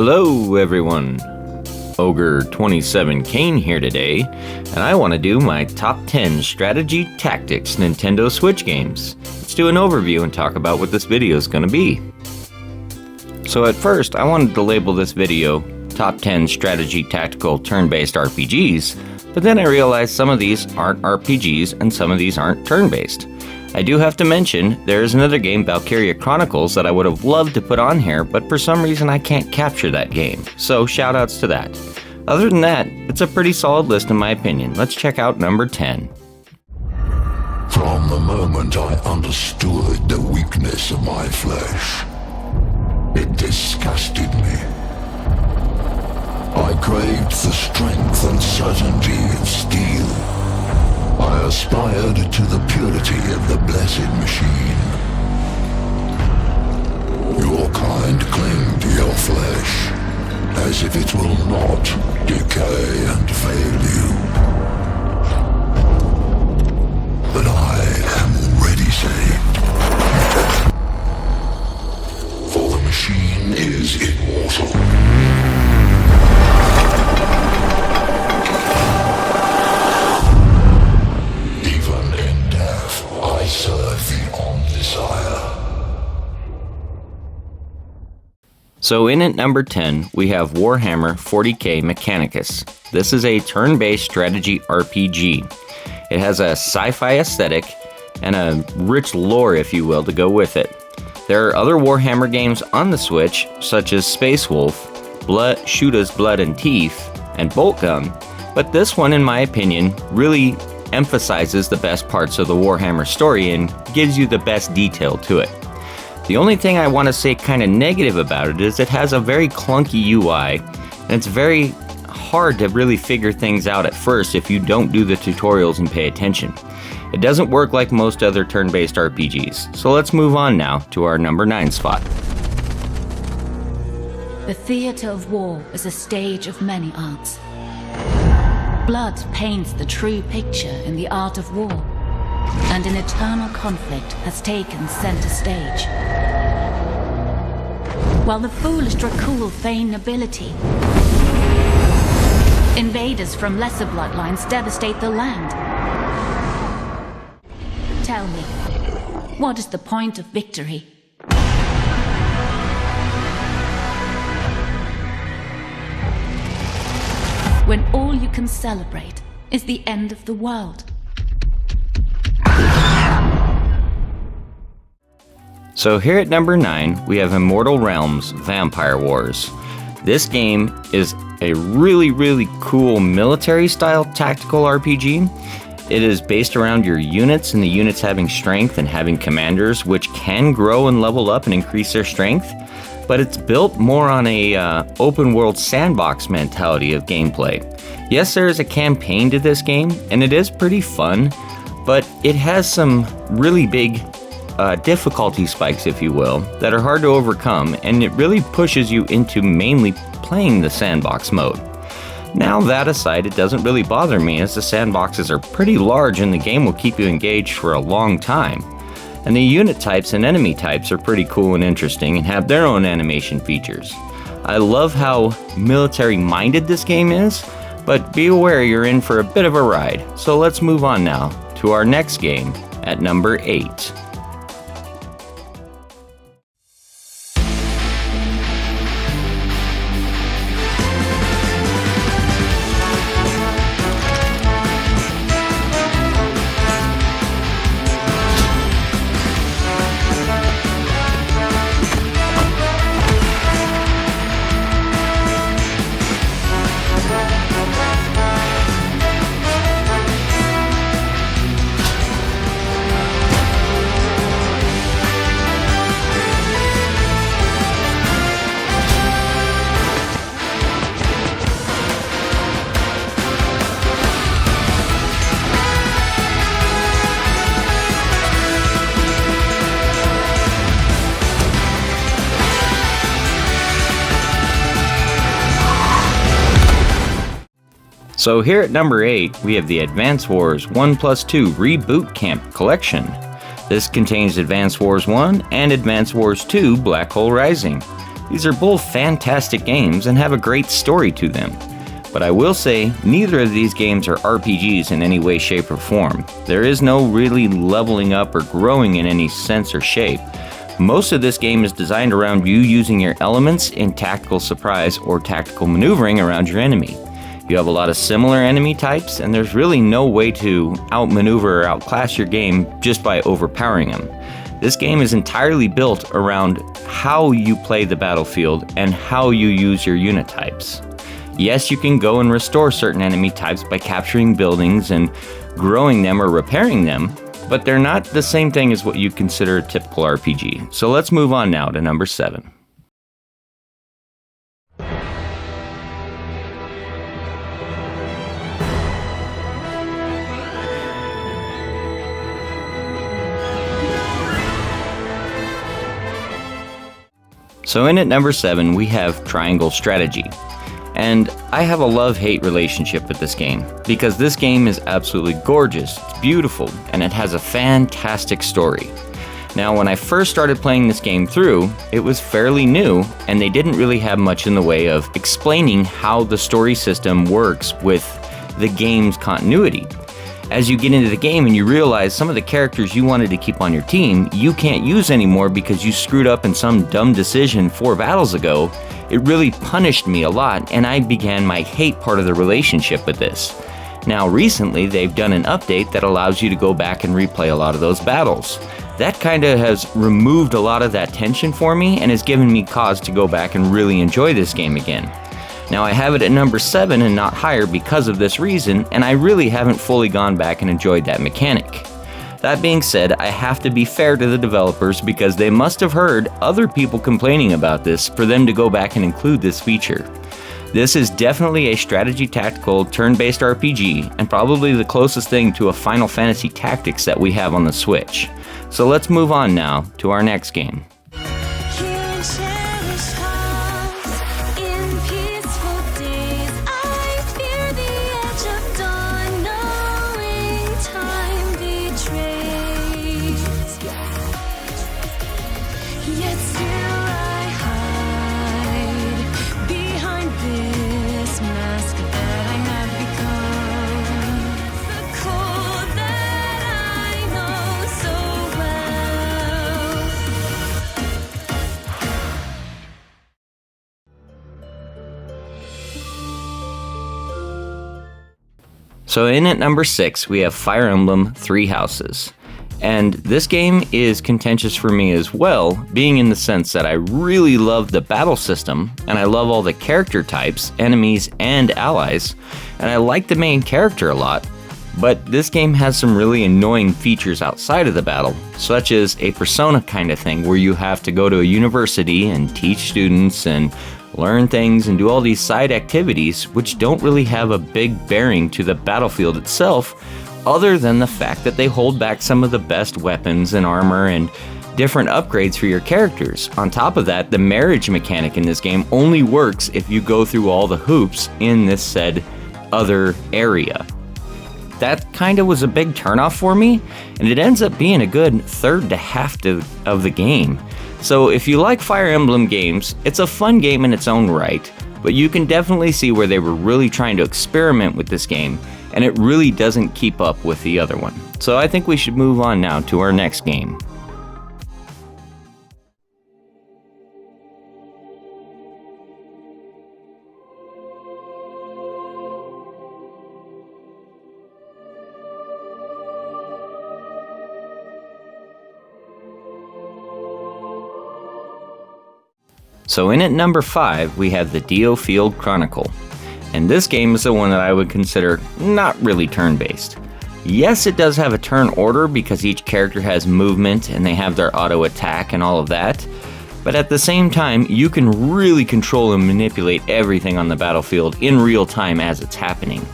Hello everyone, Ogre27 Kane here today, and I want to do my top 10 strategy tactics Nintendo Switch games. Let's do an overview and talk about what this video is going to be. So at first, I wanted to label this video Top 10 Strategy Tactical Turn-Based RPGs, but then I realized some of these aren't RPGs and some of these aren't turn-based. I do have to mention, there is another game, Valkyria Chronicles, that I would have loved to put on here, but for some reason I can't capture that game, so shoutouts to that. Other than that, it's a pretty solid list in my opinion. Let's check out number 10. From the moment I understood the weakness of my flesh, it disgusted me. I craved the strength and certainty of steel. I aspired to the purity of the blessed machine. Your kind cling to your flesh, as if it will not decay and fail you. But I am already saved. For the machine is immortal. I serve the undesire. So in at number 10, we have Warhammer 40k Mechanicus. This is a turn-based strategy RPG. It has a sci-fi aesthetic and a rich lore, if you will, to go with it. There are other Warhammer games on the Switch, such as Space Wolf, Shoota's Blood and Teeth, and Boltgun, but this one, in my opinion, really emphasizes the best parts of the Warhammer story and gives you the best detail to it. The only thing I want to say kind of negative about it is it has a very clunky UI, and it's very hard to really figure things out at first if you don't do the tutorials and pay attention. It doesn't work like most other turn-based RPGs, so let's move on now to our number 9 spot. The theatre of war is a stage of many arts. Blood paints the true picture in the art of war, and an eternal conflict has taken center stage. While the foolish Dracul feign nobility, invaders from lesser bloodlines devastate the land. Tell me, what is the point of victory? When all you can celebrate is the end of the world. So here at number 9, we have Immortal Realms Vampire Wars. This game is a really cool military-style tactical RPG. It is based around your units and the units having strength and having commanders, which can grow and level up and increase their strength. But it's built more on a open-world sandbox mentality of gameplay. Yes, there is a campaign to this game, and it is pretty fun, but it has some really big difficulty spikes, if you will, that are hard to overcome, and it really pushes you into mainly playing the sandbox mode. Now, that aside, it doesn't really bother me, as the sandboxes are pretty large and the game will keep you engaged for a long time. And the unit types and enemy types are pretty cool and interesting and have their own animation features. I love how military-minded this game is, but be aware you're in for a bit of a ride. So let's move on now to our next game at number 8. So here at number 8, we have the Advanced Wars 1+2 Reboot Camp Collection. This contains Advanced Wars 1 and Advanced Wars 2 Black Hole Rising. These are both fantastic games and have a great story to them. But I will say, neither of these games are RPGs in any way, shape, or form. There is no really leveling up or growing in any sense or shape. Most of this game is designed around you using your elements in tactical surprise or tactical maneuvering around your enemy. You have a lot of similar enemy types, and there's really no way to outmaneuver or outclass your game just by overpowering them. This game is entirely built around how you play the battlefield and how you use your unit types. Yes, you can go and restore certain enemy types by capturing buildings and growing them or repairing them, but they're not the same thing as what you consider a typical RPG. So let's move on now to number 7. So in at number 7, we have Triangle Strategy. And I have a love-hate relationship with this game, because this game is absolutely gorgeous, it's beautiful, and it has a fantastic story. Now, when I first started playing this game through, it was fairly new, and they didn't really have much in the way of explaining how the story system works with the game's continuity. As you get into the game and you realize some of the characters you wanted to keep on your team, you can't use anymore because you screwed up in some dumb decision 4 battles ago, it really punished me a lot, and I began my hate part of the relationship with this. Now recently, they've done an update that allows you to go back and replay a lot of those battles. That kinda has removed a lot of that tension for me and has given me cause to go back and really enjoy this game again. Now I have it at number 7 and not higher because of this reason, and I really haven't fully gone back and enjoyed that mechanic. That being said, I have to be fair to the developers because they must have heard other people complaining about this for them to go back and include this feature. This is definitely a strategy tactical turn-based RPG and probably the closest thing to a Final Fantasy Tactics that we have on the Switch. So let's move on now to our next game. So in at number 6, we have Fire Emblem 3 Houses. And this game is contentious for me as well, being in the sense that I really love the battle system, and I love all the character types, enemies, and allies, and I like the main character a lot, but this game has some really annoying features outside of the battle, such as a persona kind of thing where you have to go to a university and teach students and learn things and do all these side activities which don't really have a big bearing to the battlefield itself, other than the fact that they hold back some of the best weapons and armor and different upgrades for your characters. On top of that, the marriage mechanic in this game only works if you go through all the hoops in this said other area. That kind of was a big turnoff for me, and it ends up being a good third to half of the game. So if you like Fire Emblem games, it's a fun game in its own right, but you can definitely see where they were really trying to experiment with this game, and it really doesn't keep up with the other one. So I think we should move on now to our next game. So in at number 5, we have the Doof Chronicle. And this game is the one that I would consider not really turn-based. Yes, it does have a turn order because each character has movement and they have their auto attack and all of that. But at the same time, you can really control and manipulate everything on the battlefield in real time as it's happening.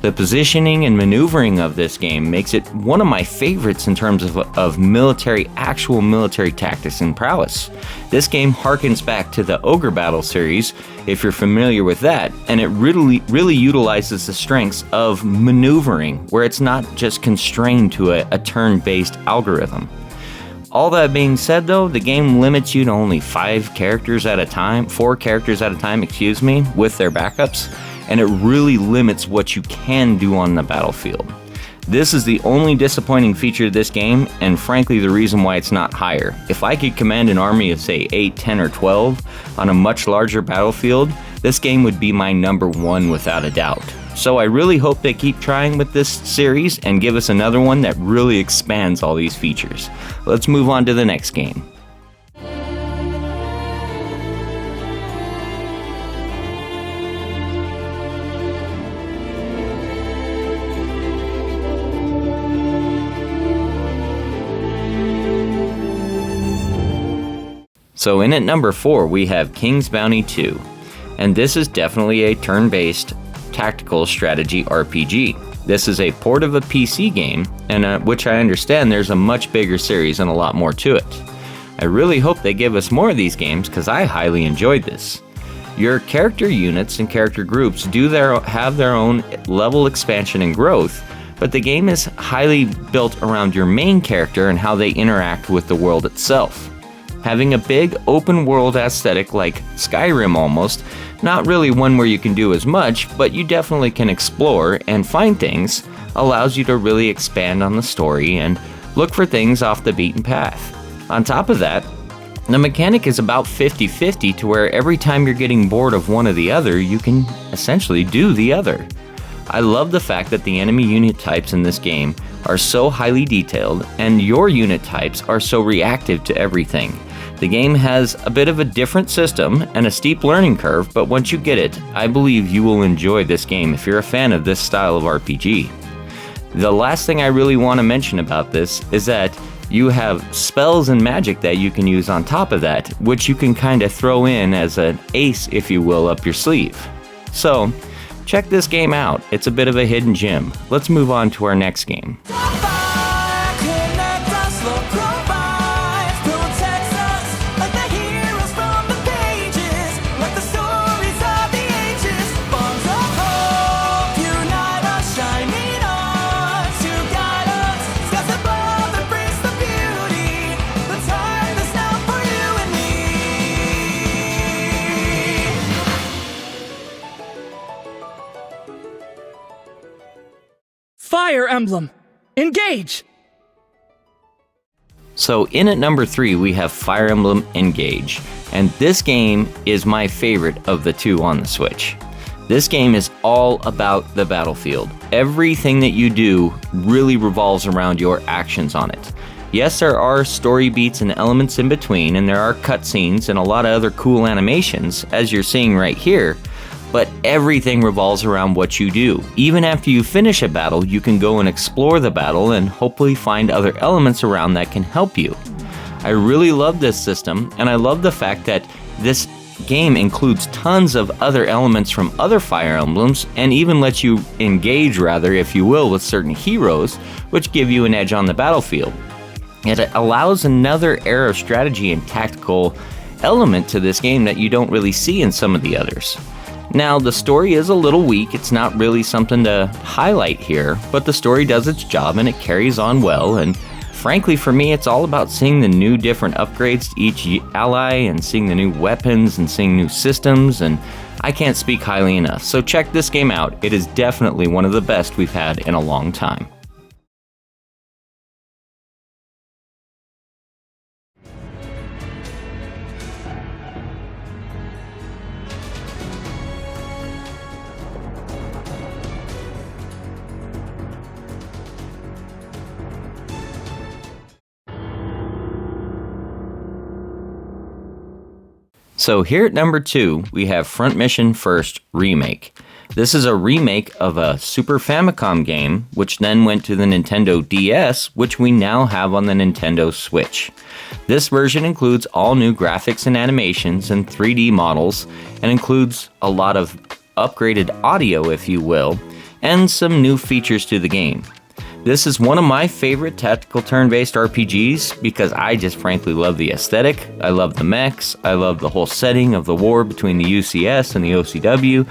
The positioning and maneuvering of this game makes it one of my favorites in terms of actual military tactics and prowess. This game harkens back to the Ogre Battle series, if you're familiar with that, and it really utilizes the strengths of maneuvering, where it's not just constrained to a turn-based algorithm. All that being said though, the game limits you to only 4 characters at a time, with their backups, and it really limits what you can do on the battlefield. This is the only disappointing feature of this game, and frankly the reason why it's not higher. If I could command an army of say 8, 10, or 12 on a much larger battlefield, this game would be my number 1 without a doubt. So I really hope they keep trying with this series and give us another one that really expands all these features. Let's move on to the next game. So in at number 4 we have King's Bounty 2, and this is definitely a turn-based tactical strategy RPG. This is a port of a PC game, and which I understand there's a much bigger series and a lot more to it. I really hope they give us more of these games because I highly enjoyed this. Your character units and character groups have their own level expansion and growth, but the game is highly built around your main character and how they interact with the world itself. Having a big open world aesthetic like Skyrim almost, not really one where you can do as much, but you definitely can explore and find things, allows you to really expand on the story and look for things off the beaten path. On top of that, the mechanic is about 50-50 to where every time you're getting bored of one or the other, you can essentially do the other. I love the fact that the enemy unit types in this game are so highly detailed and your unit types are so reactive to everything. The game has a bit of a different system and a steep learning curve, but once you get it, I believe you will enjoy this game if you're a fan of this style of RPG. The last thing I really want to mention about this is that you have spells and magic that you can use on top of that, which you can kind of throw in as an ace, if you will, up your sleeve. So, check this game out. It's a bit of a hidden gem. Let's move on to our next game. Fire Emblem! Engage! So in at number 3 we have Fire Emblem Engage, and this game is my favorite of the 2 on the Switch. This game is all about the battlefield. Everything that you do really revolves around your actions on it. Yes, there are story beats and elements in between, and there are cutscenes and a lot of other cool animations, as you're seeing right here, but everything revolves around what you do. Even after you finish a battle, you can go and explore the battle and hopefully find other elements around that can help you. I really love this system, and I love the fact that this game includes tons of other elements from other Fire Emblems, and even lets you engage, rather, if you will, with certain heroes, which give you an edge on the battlefield. It allows another era of strategy and tactical element to this game that you don't really see in some of the others. Now, the story is a little weak, it's not really something to highlight here, but the story does its job and it carries on well, and frankly for me it's all about seeing the new different upgrades to each ally and seeing the new weapons and seeing new systems, and I can't speak highly enough, so check this game out. It is definitely one of the best we've had in a long time. So here at number 2, we have Front Mission First Remake. This is a remake of a Super Famicom game, which then went to the Nintendo DS, which we now have on the Nintendo Switch. This version includes all new graphics and animations and 3D models, and includes a lot of upgraded audio, if you will, and some new features to the game. This is one of my favorite tactical turn-based RPGs because I just frankly love the aesthetic, I love the mechs, I love the whole setting of the war between the UCS and the OCU.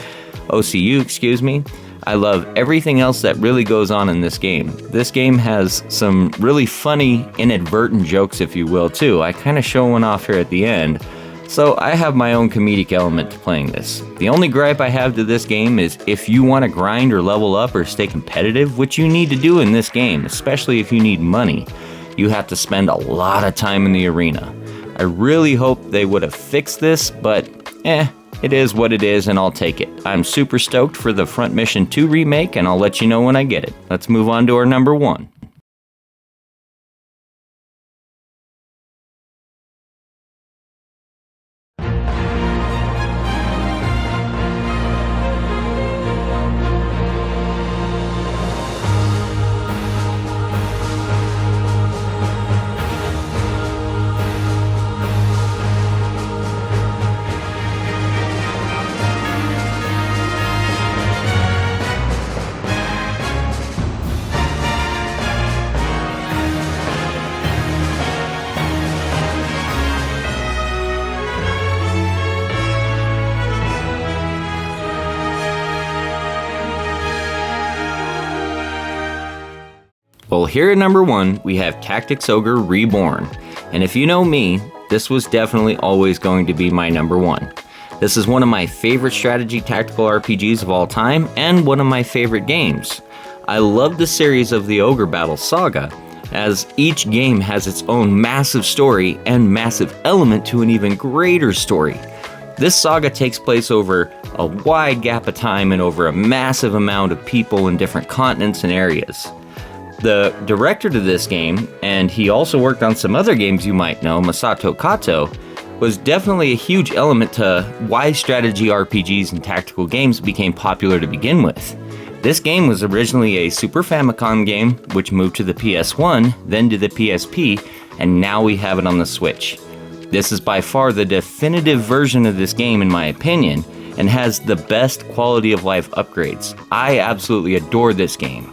I love everything else that really goes on in this game. This game has some really funny, inadvertent jokes, if you will, too. I kind of show one off here at the end. So I have my own comedic element to playing this. The only gripe I have to this game is if you want to grind or level up or stay competitive, which you need to do in this game, especially if you need money, you have to spend a lot of time in the arena. I really hope they would have fixed this, but it is what it is and I'll take it. I'm super stoked for the Front Mission 2 remake and I'll let you know when I get it. Let's move on to our number 1. Well, here at number 1, we have Tactics Ogre Reborn. And if you know me, this was definitely always going to be my number 1. This is one of my favorite strategy tactical RPGs of all time, and one of my favorite games. I love the series of the Ogre Battle Saga, as each game has its own massive story and massive element to an even greater story. This saga takes place over a wide gap of time and over a massive amount of people in different continents and areas. The director to this game, and he also worked on some other games you might know, Masato Kato, was definitely a huge element to why strategy RPGs and tactical games became popular to begin with. This game was originally a Super Famicom game, which moved to the PS1, then to the PSP, and now we have it on the Switch. This is by far the definitive version of this game in my opinion, and has the best quality of life upgrades. I absolutely adore this game.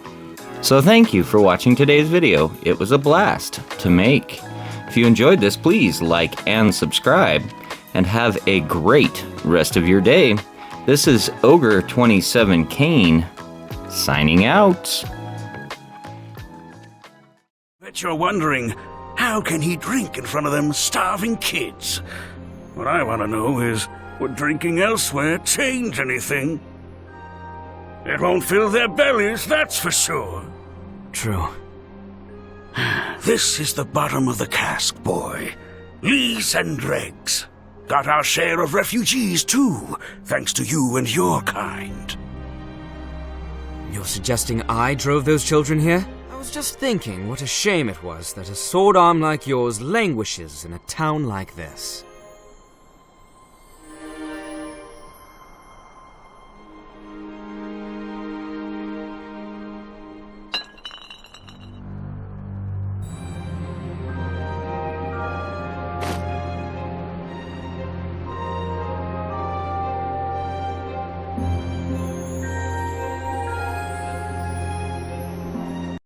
So thank you for watching today's video. It was a blast to make. If you enjoyed this, please like and subscribe, and have a great rest of your day. This is Ogre27 Kane, signing out. Bet you're wondering, how can he drink in front of them starving kids? What I want to know is, would drinking elsewhere change anything? It won't fill their bellies, that's for sure. True. This is the bottom of the cask, boy. Lees and dregs. Got our share of refugees, too, thanks to you and your kind. You're suggesting I drove those children here? I was just thinking what a shame it was that a sword arm like yours languishes in a town like this.